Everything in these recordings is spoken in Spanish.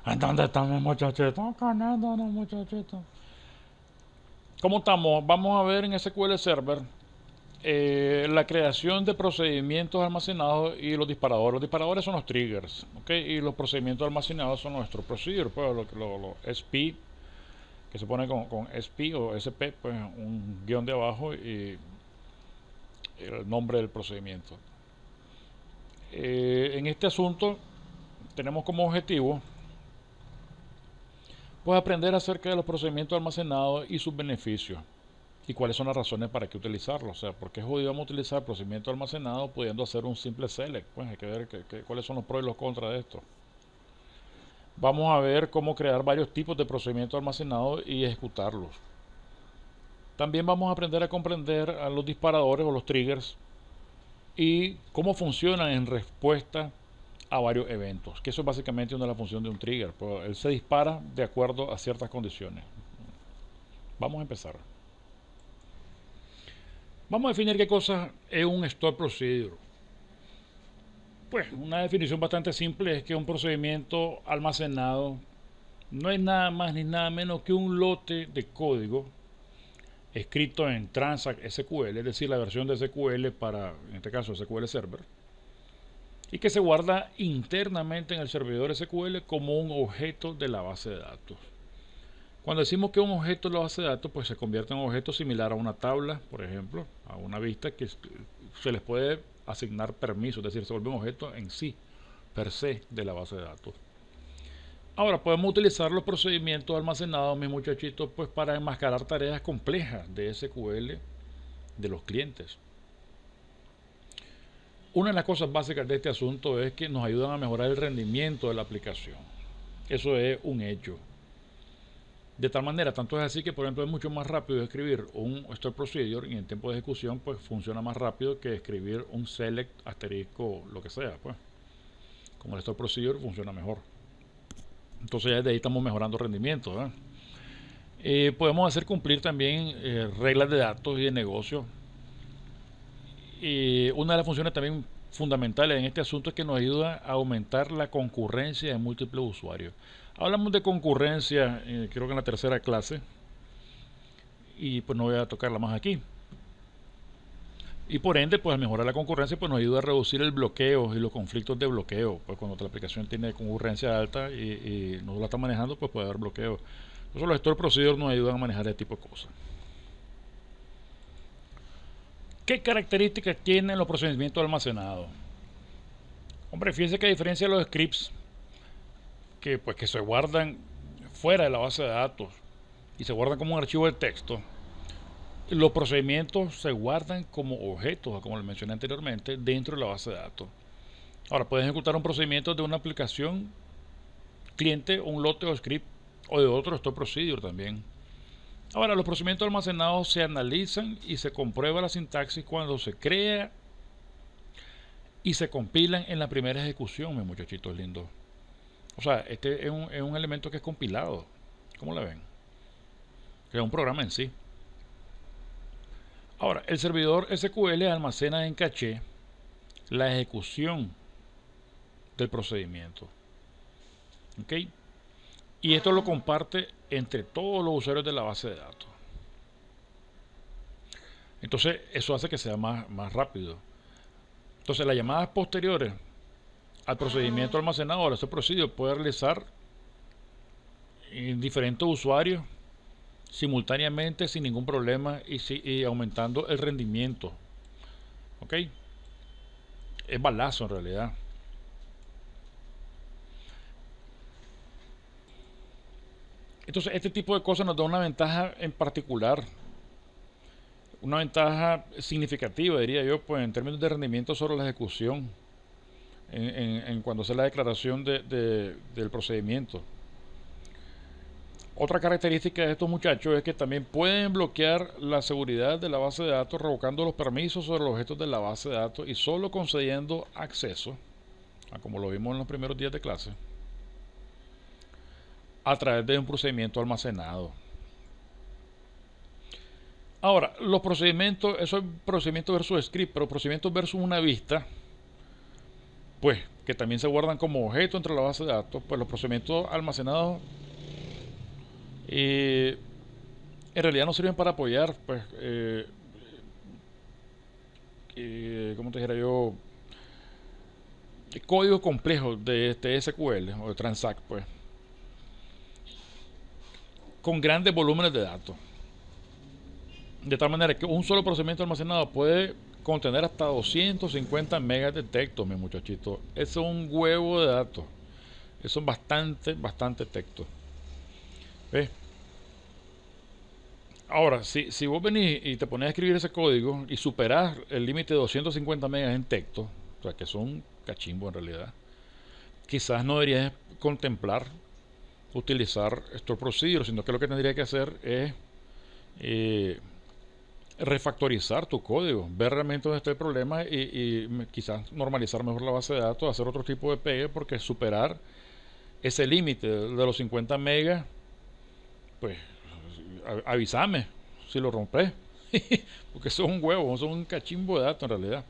¿Dónde están mis muchachitos? Ganando los muchachitos. ¿Cómo estamos? Vamos a ver en SQL Server la creación de procedimientos almacenados y los disparadores. Los disparadores son los triggers, ¿ok? Y los procedimientos almacenados son nuestros procedures, pues lo SP, que se pone con SP o SP, pues un guión de abajo y el nombre del procedimiento. En este asunto tenemos como objetivo pues aprender acerca de los procedimientos almacenados y sus beneficios y cuáles son las razones para qué utilizarlos. O sea, por qué jodido vamos a utilizar procedimiento almacenado pudiendo hacer un simple select. Pues hay que ver cuáles son los pros y los contras de esto. Vamos a ver cómo crear varios tipos de procedimientos almacenados y ejecutarlos. También vamos a aprender a comprender a los disparadores o los triggers y cómo funcionan en respuesta a varios eventos, que eso es básicamente una de las funciones de un trigger, pues él se dispara de acuerdo a ciertas condiciones. Vamos a empezar. Vamos a definir qué cosa es un store procedure. Pues una definición bastante simple es que un procedimiento almacenado no es nada más ni nada menos que un lote de código escrito en Transact SQL, es decir, la versión de SQL para, en este caso, SQL Server, y que se guarda internamente en el servidor SQL como un objeto de la base de datos. Cuando decimos que un objeto de la base de datos, pues se convierte en un objeto similar a una tabla, por ejemplo, a una vista que se les puede asignar permisos, es decir, se vuelve un objeto en sí, per se, de la base de datos. Ahora podemos utilizar los procedimientos almacenados, mis muchachitos, pues para enmascarar tareas complejas de SQL de los clientes. Una de las cosas básicas de este asunto es que nos ayudan a mejorar el rendimiento de la aplicación. Eso es un hecho. De tal manera, tanto es así que, por ejemplo, es mucho más rápido escribir un store procedure y en tiempo de ejecución, pues funciona más rápido que escribir un select asterisco, lo que sea, pues. Como el store procedure funciona mejor. Entonces ya desde ahí estamos mejorando rendimiento. Podemos hacer cumplir también reglas de datos y de negocio. Una de las funciones también fundamentales en este asunto es que nos ayuda a aumentar la concurrencia de múltiples usuarios. Hablamos de concurrencia, creo que en la tercera clase, y pues no voy a tocarla más aquí. Y por ende, pues al mejorar la concurrencia, pues nos ayuda a reducir el bloqueo y los conflictos de bloqueo. Pues cuando la aplicación tiene concurrencia alta y no la está manejando, pues puede haber bloqueo. Entonces los store procedures nos ayudan a manejar este tipo de cosas. ¿Qué características tienen los procedimientos almacenados? Hombre, fíjense que a diferencia de los scripts, que se guardan fuera de la base de datos y se guardan como un archivo de texto, los procedimientos se guardan como objetos, como les mencioné anteriormente, dentro de la base de datos. Ahora, puedes ejecutar un procedimiento de una aplicación cliente, un lote o script, o de otro store procedure también. Ahora, los procedimientos almacenados se analizan y se comprueba la sintaxis cuando se crea y se compilan en la primera ejecución, mis muchachitos lindos. O sea, este es un elemento que es compilado. ¿Cómo la ven? Es un programa en sí. Ahora, el servidor SQL almacena en caché la ejecución del procedimiento. ¿Ok? Y esto lo comparte entre todos los usuarios de la base de datos. Entonces, eso hace que sea más rápido. Entonces, las llamadas posteriores al procedimiento almacenador, este procedimiento puede realizar en diferentes usuarios simultáneamente sin ningún problema y aumentando el rendimiento. ¿Ok? Es balazo en realidad. Entonces, este tipo de cosas nos da una ventaja en particular, una ventaja significativa, diría yo, pues en términos de rendimiento sobre la ejecución, en cuando hace la declaración del procedimiento. Otra característica de estos muchachos es que también pueden bloquear la seguridad de la base de datos revocando los permisos sobre los objetos de la base de datos y solo concediendo acceso, como lo vimos en los primeros días de clase, a través de un procedimiento almacenado. Ahora, los procedimientos, eso es procedimiento versus script, pero procedimientos versus una vista, pues que también se guardan como objeto entre la base de datos, pues los procedimientos almacenados en realidad no sirven para apoyar, pues, ¿cómo te dijera yo? Códigos complejos de SQL o de Transact, pues, con grandes volúmenes de datos. De tal manera que un solo procedimiento almacenado puede contener hasta 250 megas de texto, mi muchachito. Eso es un huevo de datos. Eso es bastante texto. ¿Ves? Ahora, si vos venís y te pones a escribir ese código y superás el límite de 250 megas en texto, o sea que son cachimbo en realidad, quizás no deberías contemplar utilizar Store Procedure, sino que lo que tendría que hacer es refactorizar tu código, ver realmente dónde está el problema y quizás normalizar mejor la base de datos, hacer otro tipo de pegue, porque superar ese límite de los 50 megas, pues avísame si lo rompes, porque eso es un huevo, eso es un cachimbo de datos en realidad.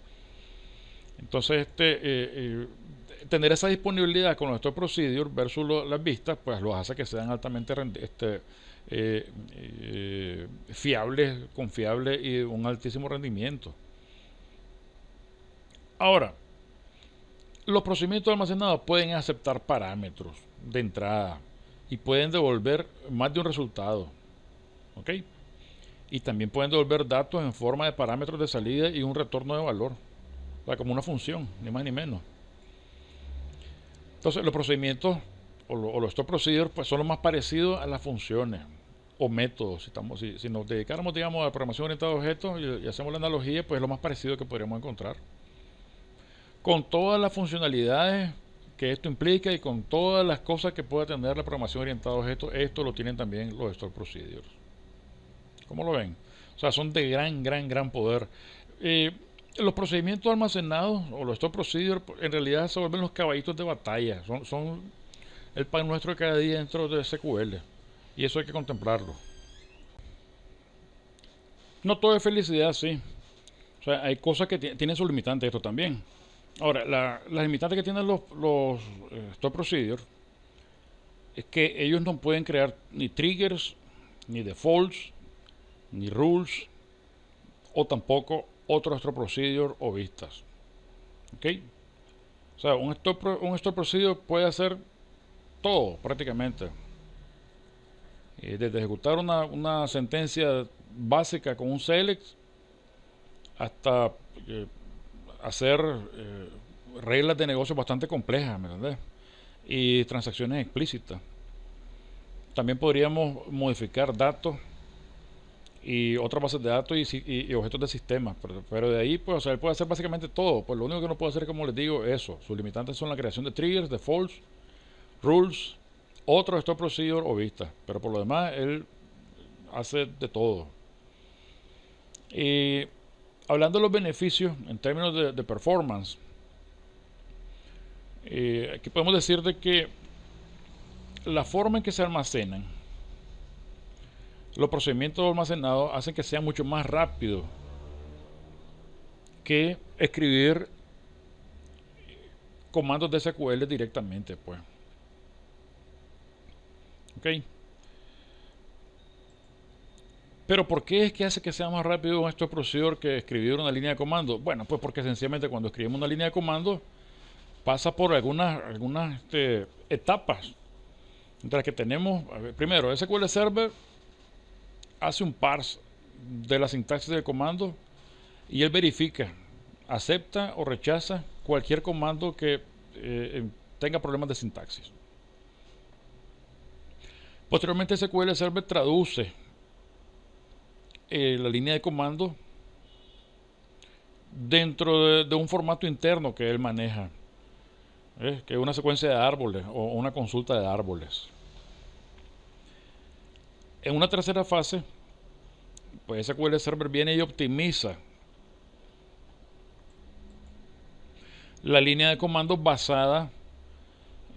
Entonces, tener esa disponibilidad con nuestro procedure versus las vistas, pues los hace que sean altamente fiables, confiables y de un altísimo rendimiento. Ahora, los procedimientos almacenados pueden aceptar parámetros de entrada y pueden devolver más de un resultado, ¿ok? Y también pueden devolver datos en forma de parámetros de salida y un retorno de valor, o sea, como una función, ni más ni menos. Entonces, los procedimientos o los store procedures pues, son los más parecidos a las funciones o métodos. Si nos dedicáramos, digamos, a la programación orientada a objetos y hacemos la analogía, pues es lo más parecido que podríamos encontrar. Con todas las funcionalidades que esto implica y con todas las cosas que puede tener la programación orientada a objetos, esto lo tienen también los store procedures. ¿Cómo lo ven? O sea, son de gran poder. Los procedimientos almacenados o los store procedures en realidad se vuelven los caballitos de batalla. Son el pan nuestro de cada día dentro de SQL. Y eso hay que contemplarlo. No todo es felicidad, sí. O sea, hay cosas que tienen sus limitantes, esto también. Ahora, las limitantes que tienen los store procedures es que ellos no pueden crear ni triggers, ni defaults, ni rules, o tampoco otro store procedure o vistas. ¿Ok? O sea, un store procedure puede hacer todo prácticamente. Desde ejecutar una sentencia básica con un select hasta hacer reglas de negocio bastante complejas, ¿me entiendes? Y transacciones explícitas. También podríamos modificar datos y otras bases de datos y objetos de sistema, pero de ahí pues, o sea, él puede hacer básicamente todo. Pues lo único que no puede hacer, como les digo, eso. Sus limitantes son la creación de triggers, defaults, rules, otro store procedure o vistas, pero por lo demás él hace de todo. Y hablando de los beneficios en términos de performance, aquí podemos decir de que la forma en que se almacenan los procedimientos almacenados hacen que sea mucho más rápido que escribir comandos de SQL directamente, pues. ¿Ok? Pero ¿por qué es que hace que sea más rápido estos procedimientos que escribir una línea de comando? Bueno, pues porque sencillamente cuando escribimos una línea de comando pasa por algunas etapas. Entre las que tenemos, primero, SQL Server hace un parse de la sintaxis del comando y él verifica, acepta o rechaza cualquier comando que tenga problemas de sintaxis. Posteriormente SQL Server traduce la línea de comando dentro de un formato interno que él maneja, que es una secuencia de árboles o una consulta de árboles. En una tercera fase, pues SQL Server viene y optimiza la línea de comandos basada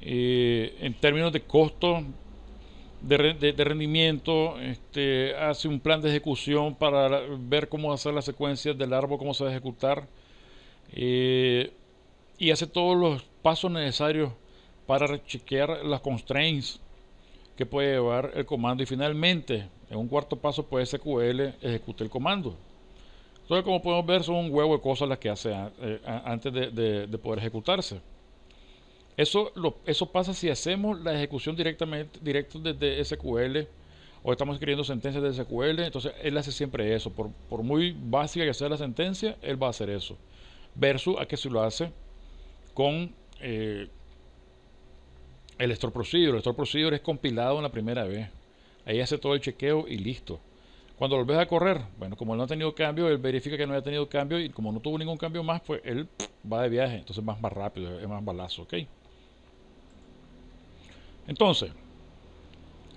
en términos de costo, de rendimiento, hace un plan de ejecución para ver cómo hacer las secuencias del árbol, cómo se va a ejecutar, y hace todos los pasos necesarios para chequear las constraints que puede llevar el comando, y finalmente en un cuarto paso pues SQL ejecute el comando. Entonces, como podemos ver, son un huevo de cosas las que hace antes de poder ejecutarse. Eso pasa si hacemos la ejecución directo desde SQL, o estamos escribiendo sentencias de SQL. Entonces él hace siempre eso. Por muy básica que sea la sentencia, él va a hacer eso. Versus a que si lo hace con el store procedure. El store procedure es compilado en la primera vez. Ahí hace todo el chequeo y listo. Cuando lo volvés a correr, bueno, como él no ha tenido cambio, él verifica que no haya tenido cambio, y como no tuvo ningún cambio más, pues él va de viaje. Entonces más rápido, es más balazo, ¿ok? Entonces,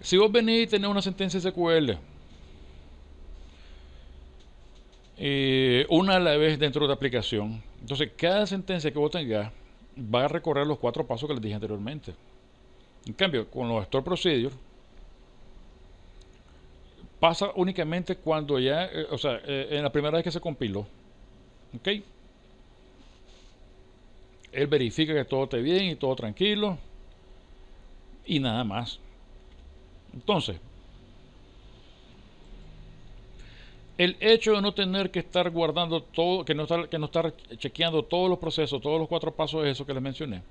si vos venís y tenés una sentencia SQL, una a la vez dentro de la aplicación, entonces cada sentencia que vos tengas va a recorrer los 4 pasos que les dije anteriormente. En cambio, con los store procedure, pasa únicamente cuando ya, en la primera vez que se compiló, ¿ok? Él verifica que todo esté bien y todo tranquilo, y nada más. Entonces, el hecho de no tener que estar guardando todo, que no estar chequeando todos los procesos, todos los 4 pasos de eso que les mencioné,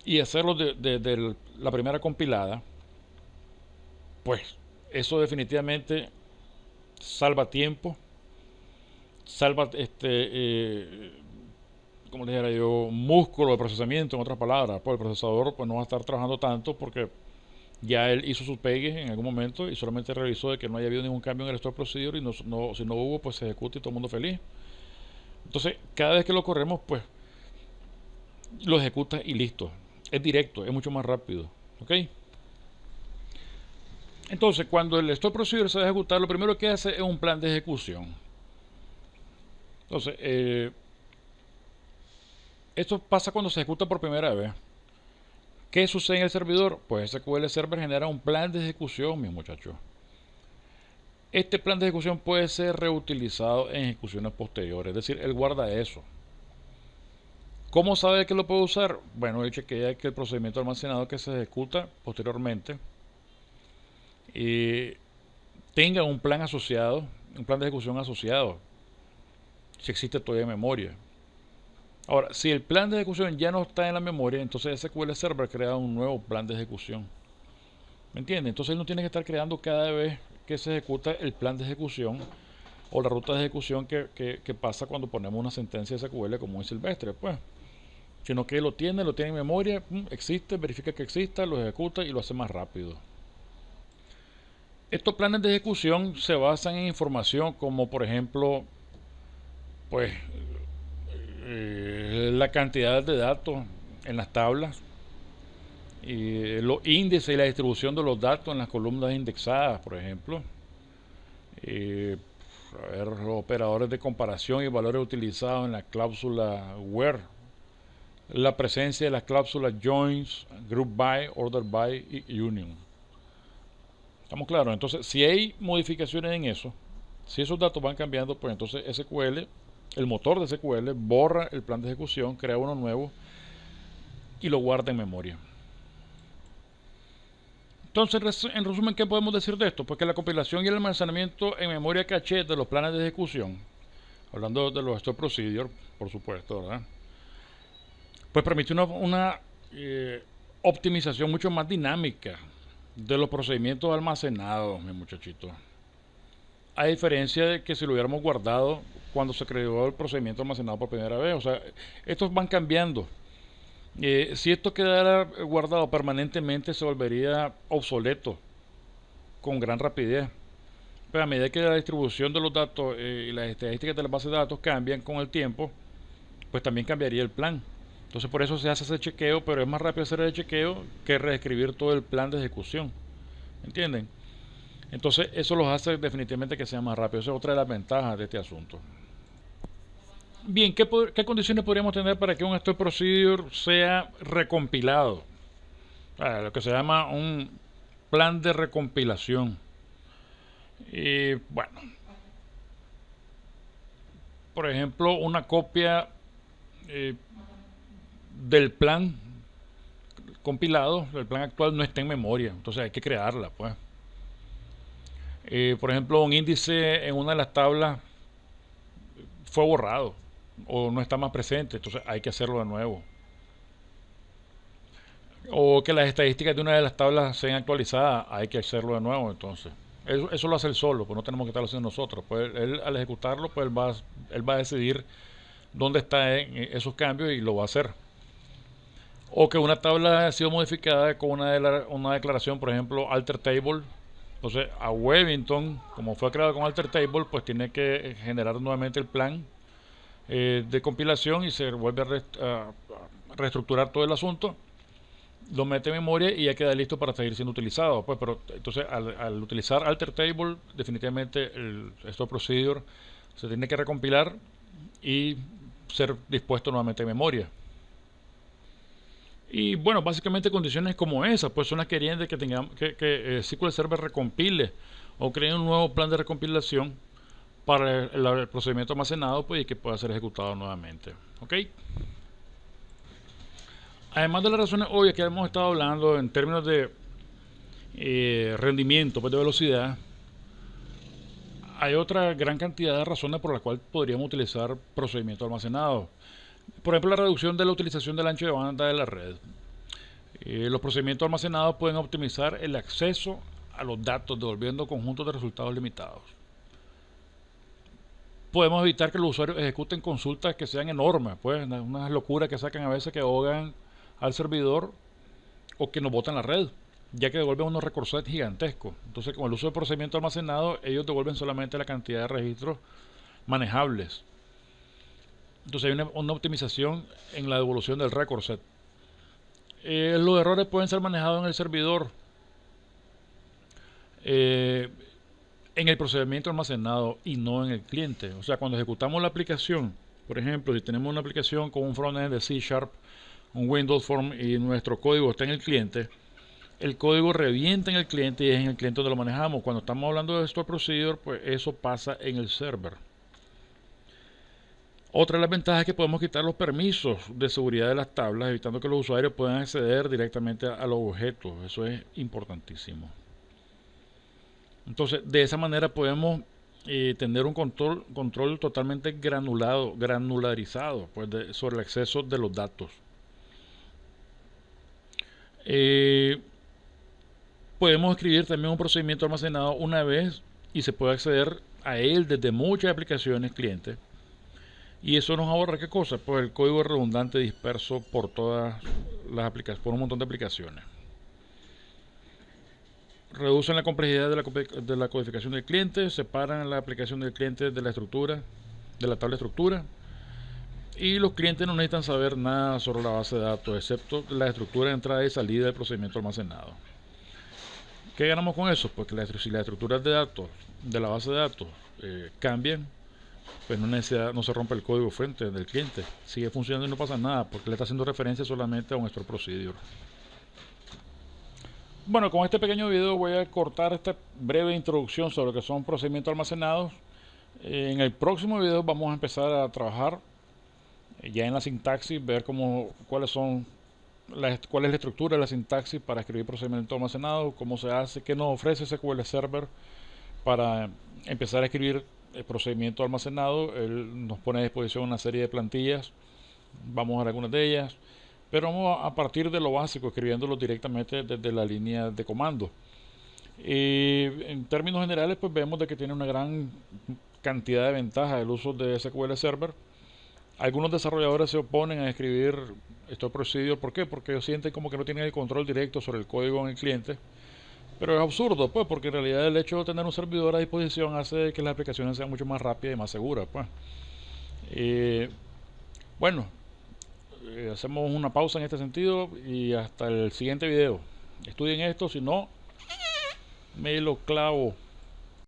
y hacerlo de la primera compilada, pues eso definitivamente salva tiempo, salva como le dijera yo, músculo de procesamiento, en otras palabras. Pues el procesador pues no va a estar trabajando tanto, porque ya él hizo sus pegues en algún momento y solamente revisó de que no haya habido ningún cambio en el store procedure, y si no hubo, pues se ejecuta y todo el mundo feliz. Entonces, cada vez que lo corremos, pues lo ejecuta y listo. Es directo, es mucho más rápido, ¿ok? Entonces, cuando el store procedure se va a ejecutar, lo primero que hace es un plan de ejecución. Entonces, esto pasa cuando se ejecuta por primera vez. ¿Qué sucede en el servidor? Pues SQL Server genera un plan de ejecución, mis muchachos. Este plan de ejecución puede ser reutilizado en ejecuciones posteriores, es decir, él guarda eso. ¿Cómo sabe que lo puede usar? Bueno, él chequea que el procedimiento almacenado que se ejecuta posteriormente tenga un plan asociado, un plan de ejecución asociado, si existe todavía memoria. Ahora, si el plan de ejecución ya no está en la memoria, entonces SQL Server crea un nuevo plan de ejecución. ¿Me entiende? Entonces él no tiene que estar creando cada vez que se ejecuta el plan de ejecución o la ruta de ejecución que pasa cuando ponemos una sentencia SQL como un silvestre, pues. Sino que lo tiene en memoria, existe, verifica que exista, lo ejecuta y lo hace más rápido. Estos planes de ejecución se basan en información como, por ejemplo, pues la cantidad de datos en las tablas, y los índices y la distribución de los datos en las columnas indexadas, por ejemplo. Los operadores de comparación y valores utilizados en la cláusula where, la presencia de las cláusulas joins, group by, order by y union. ¿Estamos claros? Entonces, si hay modificaciones en eso, si esos datos van cambiando, pues entonces SQL, el motor de SQL, borra el plan de ejecución, crea uno nuevo y lo guarda en memoria. Entonces, en resumen, ¿qué podemos decir de esto? Pues que la compilación y el almacenamiento en memoria caché de los planes de ejecución, hablando de los store procedure, por supuesto, ¿verdad? Pues permite una optimización mucho más dinámica de los procedimientos almacenados, mi muchachito. A diferencia de que si lo hubiéramos guardado cuando se creó el procedimiento almacenado por primera vez. O sea, estos van cambiando. Si esto quedara guardado permanentemente, se volvería obsoleto con gran rapidez. Pero a medida que la distribución de los datos y las estadísticas de la base de datos cambian con el tiempo, pues también cambiaría el plan. Entonces por eso se hace ese chequeo, pero es más rápido hacer el chequeo que reescribir todo el plan de ejecución. ¿Entienden? Entonces eso los hace definitivamente que sea más rápido. Esa es otra de las ventajas de este asunto. Bien, ¿qué condiciones podríamos tener para que un store procedure sea recompilado? Lo que se llama un plan de recompilación. Y bueno, por ejemplo, una copia del plan compilado, el plan actual no está en memoria, entonces hay que crearla, pues. Por ejemplo, un índice en una de las tablas fue borrado o no está más presente, entonces hay que hacerlo de nuevo. O que las estadísticas de una de las tablas sean actualizadas, hay que hacerlo de nuevo, entonces. Eso lo hace él solo, pues no tenemos que estarlo haciendo nosotros. Pues él al ejecutarlo, pues él va a decidir dónde están esos cambios y lo va a hacer. O que una tabla ha sido modificada con una declaración, por ejemplo, alter table. Entonces, a Webington, como fue creado con alter table, pues tiene que generar nuevamente el plan de compilación y se vuelve a reestructurar todo el asunto, lo mete en memoria y ya queda listo para seguir siendo utilizado. Pues, pero entonces, al utilizar alter table, definitivamente el store procedure se tiene que recompilar y ser dispuesto nuevamente en memoria. Y bueno, básicamente condiciones como esas, pues son las que harían de que tengamos que SQL Server recompile o cree un nuevo plan de recompilación para el procedimiento almacenado, pues, y que pueda ser ejecutado nuevamente. ¿Ok? Además de las razones obvias que hemos estado hablando en términos de rendimiento, pues de velocidad, hay otra gran cantidad de razones por las cuales podríamos utilizar procedimientos almacenados. Por ejemplo, la reducción de la utilización del ancho de banda de la red. Los procedimientos almacenados pueden optimizar el acceso a los datos, devolviendo conjuntos de resultados limitados. Podemos evitar que los usuarios ejecuten consultas que sean enormes, pues unas locuras que sacan a veces que ahogan al servidor o que nos botan la red, ya que devuelven unos recursores gigantescos. Entonces, con el uso de procedimientos almacenados, ellos devuelven solamente la cantidad de registros manejables. Entonces hay una optimización en la devolución del record set. Los errores pueden ser manejados en el servidor, en el procedimiento almacenado y no en el cliente. O sea, cuando ejecutamos la aplicación, por ejemplo, si tenemos una aplicación con un frontend de C#, un Windows Form y nuestro código está en el cliente, el código revienta en el cliente y es en el cliente donde lo manejamos. Cuando estamos hablando de Store Procedure, pues eso pasa en el server. Otra de las ventajas es que podemos quitar los permisos de seguridad de las tablas, evitando que los usuarios puedan acceder directamente a los objetos. Eso es importantísimo. Entonces, de esa manera podemos tener un control totalmente granularizado, pues, sobre el acceso de los datos. Podemos escribir también un procedimiento almacenado una vez y se puede acceder a él desde muchas aplicaciones clientes. Y eso nos ahorra, ¿qué cosa? Pues el código redundante disperso por todas las aplicaciones, por un montón de aplicaciones. Reducen la complejidad de la codificación del cliente, separan la aplicación del cliente de la estructura, de la tabla estructura. Y los clientes no necesitan saber nada sobre la base de datos, excepto la estructura de entrada y salida del procedimiento almacenado. ¿Qué ganamos con eso? Pues que si las estructuras de datos de la base de datos cambian, pues no se rompe el código fuente del cliente, sigue funcionando y no pasa nada porque le está haciendo referencia solamente a un store procedure. Bueno, con este pequeño video voy a cortar esta breve introducción sobre lo que son procedimientos almacenados. En el próximo video vamos a empezar a trabajar ya en la sintaxis, ver cuál es la estructura de la sintaxis para escribir procedimientos almacenados, cómo se hace, qué nos ofrece SQL Server para empezar a escribir el procedimiento almacenado. Él nos pone a disposición una serie de plantillas, vamos a ver algunas de ellas, pero vamos a partir de lo básico, escribiéndolo directamente desde la línea de comando. Y en términos generales, pues vemos de que tiene una gran cantidad de ventajas el uso de SQL Server. Algunos desarrolladores se oponen a escribir estos procedimientos. ¿Por qué? Porque sienten como que no tienen el control directo sobre el código en el cliente. Pero es absurdo, pues, porque en realidad el hecho de tener un servidor a disposición hace que las aplicaciones sean mucho más rápidas y más seguras, pues. Bueno, hacemos una pausa en este sentido y hasta el siguiente video. Estudien esto, si no, me lo clavo.